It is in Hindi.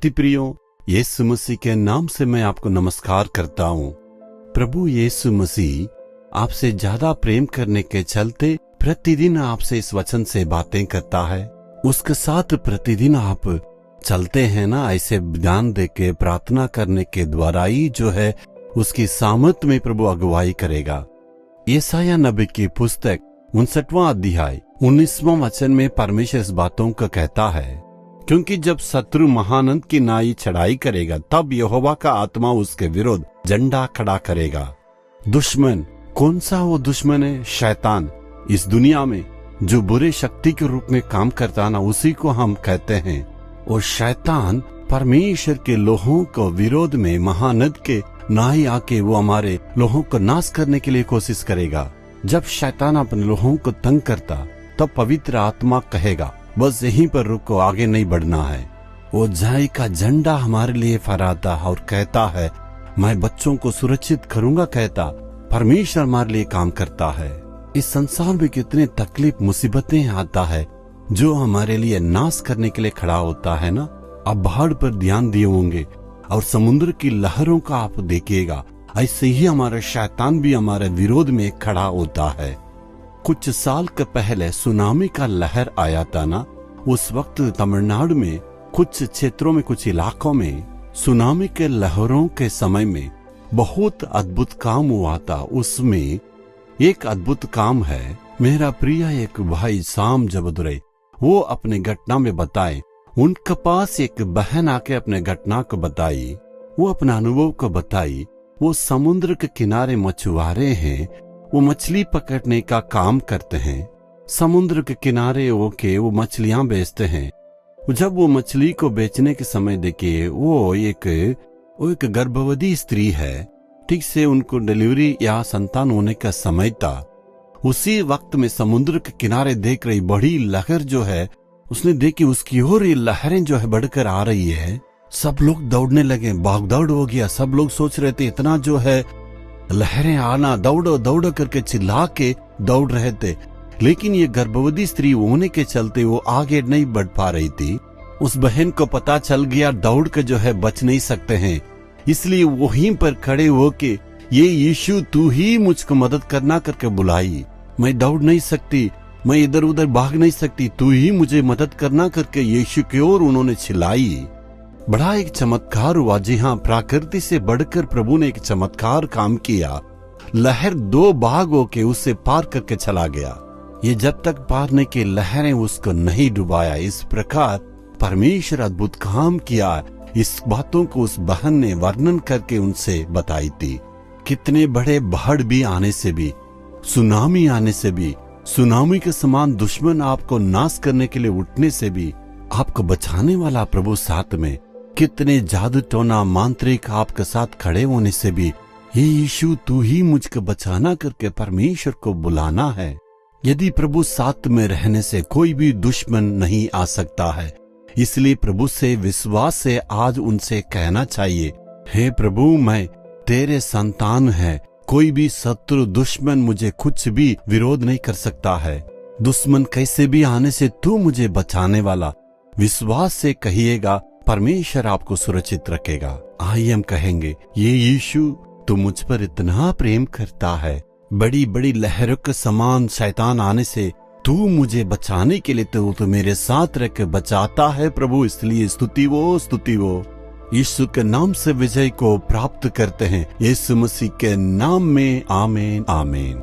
अति प्रियो, यीशु मसीह के नाम से मैं आपको नमस्कार करता हूँ। प्रभु यीशु मसीह आपसे ज्यादा प्रेम करने के चलते प्रतिदिन आपसे इस वचन से बातें करता है। उसके साथ प्रतिदिन आप चलते हैं ना, ऐसे ध्यान दे के प्रार्थना करने के द्वारा ही जो है उसकी सामर्थ में प्रभु अगुवाई करेगा। यशायाह नबी की पुस्तक 59वां अध्याय 19वां वचन में परमेश्वर इस बातों का कहता है, क्योंकि जब शत्रु महानंद की नाई चढ़ाई करेगा तब यहोवा का आत्मा उसके विरुद्ध झंडा खड़ा करेगा। दुश्मन, कौन सा वो दुश्मन है? शैतान। इस दुनिया में जो बुरे शक्ति के रूप में काम करता ना, उसी को हम कहते हैं। और शैतान परमेश्वर के लोगों को विरोध में महानद के नाई आके वो हमारे लोगों को नाश करने के लिए कोशिश करेगा। जब शैतान अपने लोगों को तंग करता तब पवित्र आत्मा कहेगा, बस यहीं पर रुको, आगे नहीं बढ़ना है। वो जय का झंडा हमारे लिए फहराता है और कहता है, मैं बच्चों को सुरक्षित करूंगा। कहता परमेश्वर हमारे लिए काम करता है। इस संसार में कितने तकलीफ मुसीबतें आता है जो हमारे लिए नाश करने के लिए खड़ा होता है ना। आप बाढ़ पर ध्यान दिए होंगे और समुद्र की लहरों का आप देखिएगा, ऐसे ही हमारा शैतान भी हमारे विरोध में खड़ा होता है। कुछ साल के पहले सुनामी का लहर आया था ना, उस वक्त तमिलनाडु में कुछ क्षेत्रों में, कुछ इलाकों में सुनामी के लहरों के समय में बहुत अद्भुत काम हुआ था। उसमें एक अद्भुत काम है, मेरा प्रिय एक भाई शाम जबदुरई, वो अपने घटना में बताए। उनके पास एक बहन आके अपने घटना को बताई, वो अपना अनुभव को बताई। वो समुद्र के किनारे मछुआरे हैं, वो मछली पकड़ने का काम करते हैं। समुद्र के किनारे होके वो मछलियां बेचते हैं। जब वो मछली को बेचने के समय देखिए, वो एक गर्भवती स्त्री है। ठीक से उनको डिलीवरी या संतान होने का समय था। उसी वक्त में समुद्र के किनारे देख रही बड़ी लहर जो है, उसने देखी उसकी ओर ये लहरें जो है बढ़कर आ रही है। सब लोग दौड़ने लगे, भागदौड़ हो गया। सब लोग सोच रहे थे इतना जो है लहरें आना, दौड़ो दौड़ो करके चिल्ला के दौड़ रहे थे। लेकिन ये गर्भवती स्त्री होने के चलते वो आगे नहीं बढ़ पा रही थी। उस बहन को पता चल गया दौड़ के जो है बच नहीं सकते हैं, इसलिए वहीं पर खड़े होके ये यीशु तू ही मुझको मदद करना करके बुलाई। मैं दौड़ नहीं सकती, मैं इधर उधर भाग नहीं सकती, तू ही मुझे मदद करना करके यीशु की ओर उन्होंने चिल्लाई। बड़ा एक चमत्कार हुआ। जी हाँ, प्रकृति से बढ़कर प्रभु ने एक चमत्कार काम किया। लहर दो भाग होके उससे पार करके चला गया। ये जब तक पार नहीं की लहरें उसको नहीं डुबाया। इस प्रकार परमेश्वर अद्भुत काम किया। इस बातों को उस बहन ने वर्णन करके उनसे बताई थी। कितने बड़े बाढ़ भी आने से भी, सुनामी आने से भी, सुनामी के समान दुश्मन आपको नाश करने के लिए उठने से भी आपको बचाने वाला प्रभु साथ में, कितने जादू टोना मांत्रिक आपके साथ खड़े होने से भी ये यीशु तू ही मुझको बचाना करके परमेश्वर को बुलाना है। यदि प्रभु साथ में रहने से कोई भी दुश्मन नहीं आ सकता है। इसलिए प्रभु से विश्वास से आज उनसे कहना चाहिए, हे प्रभु मैं तेरे संतान है, कोई भी शत्रु दुश्मन मुझे कुछ भी विरोध नहीं कर सकता है। दुश्मन कैसे भी आने से तू मुझे बचाने वाला। विश्वास से कहिएगा, परमेश्वर आपको सुरक्षित रखेगा। आइए हम कहेंगे, ये यीशु तू मुझ पर इतना प्रेम करता है, बड़ी बड़ी लहरों के समान शैतान आने से तू मुझे बचाने के लिए तो मेरे साथ रह के बचाता है प्रभु। इसलिए स्तुति वो यीशु के नाम से विजय को प्राप्त करते हैं। यीशु मसीह के नाम में आमीन आमीन।